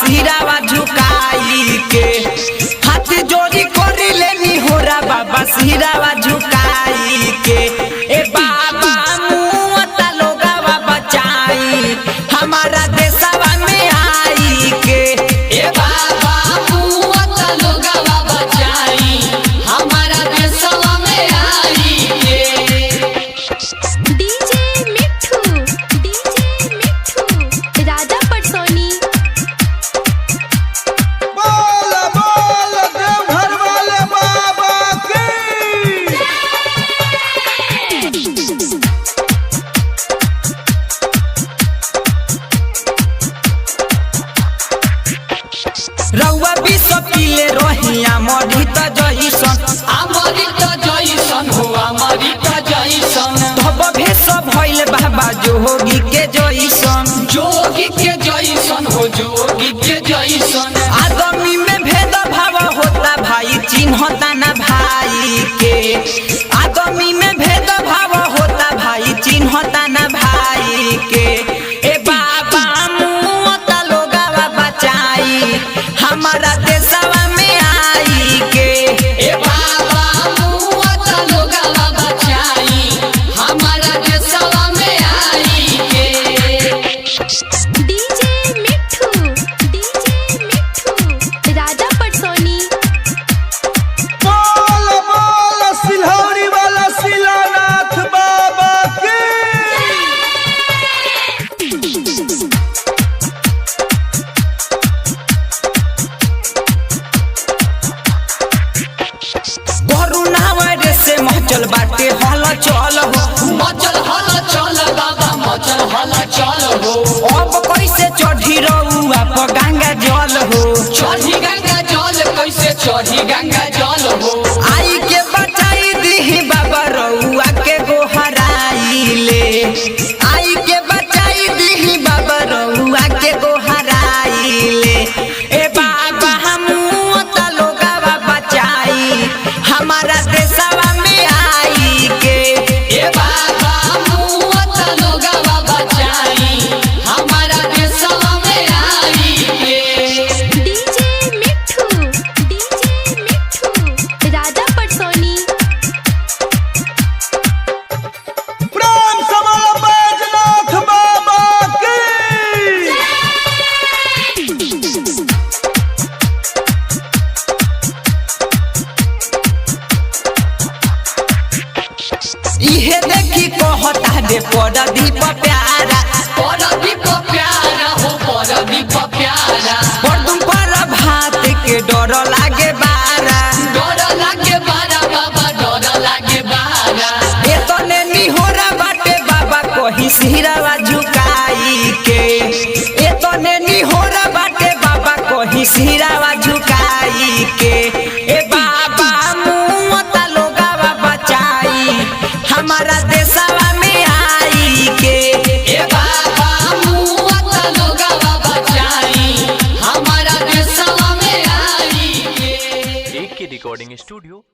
सिरावा झुकाई के हाथ जोड़ी कर लेनी होरा बाबा सिरावा झुकाई के। ए बाबा मुआता लोगवा बचाई हमारा देशवा में आई के। ए बाबा मुआता लोगवा बचाई हमारा देशवा में आई के। डीजे मिठू राजा पटसोनी। बोल बोल देवघर वाले बाबा की। रउआ विश्व पीले रहिया मरित जइसन अमृत जइसन हो अमृत जइसन। तब भेष भइल बाबा जोगी के जइसन जोगी के जइसन हो जोगी के जइसन। आदमी में भेद भाव होता भाई चिन्हता ना भाई के। आदमी में भेद भाव होता भाई चिन्हता ना भाई के। ए बाबा मुआता लोगवा बचाई हमारा देशवा में आई के। ए बाबा मुआता लोगवा बचाई हमारा देशवा में आई के। डीजे मिठू राजा पटसोनी। बोल बोल सिलहरी वाला शिलानाथ बाबा की। वरुणावर से महचल बाटे हल चल हो मचल हल चल बाबा मचल हल चल हो। अब कैसे चढ़ी रउआ पर गंगा जल हो। चढ़ी गंगा जल कैसे चढ़ी गंगा जल हो। आई के बचाई दी बाबा रउआ के गोहराई ले। आई के बचाई दी बाबा रउआ के गोहराई ले। ए बाबा मुआता लोगवा बचाई हमारा देशवा में आई के। ए बाबा मुआता लोगवा बचाई हमारा देशवा में आई के। डीजे मिठू राजा पटसोनी। प्रेम से बोलो बैजनाथ बाबा की। इहे देखी कहता दे प्रदीप प्यारा परदीप प्यारा हो परदीप प्यारा। परदुम पर भात के डर लागे बारा। डर लागे बारा बाबा डर लागे बारा। एतने निहोरा बाटे बाबा कही सिरावा झुकाई के। एतने निहोरा बाटे बाबा कही सिरावा झुकाई के। ए बाबा मुआता लोगवा बचाई हमारा देशवा में आई के। ए बाबा मुआता लोगवा बचाई हमारा देशवा में आई के। एक की रिकॉर्डिंग स्टूडियो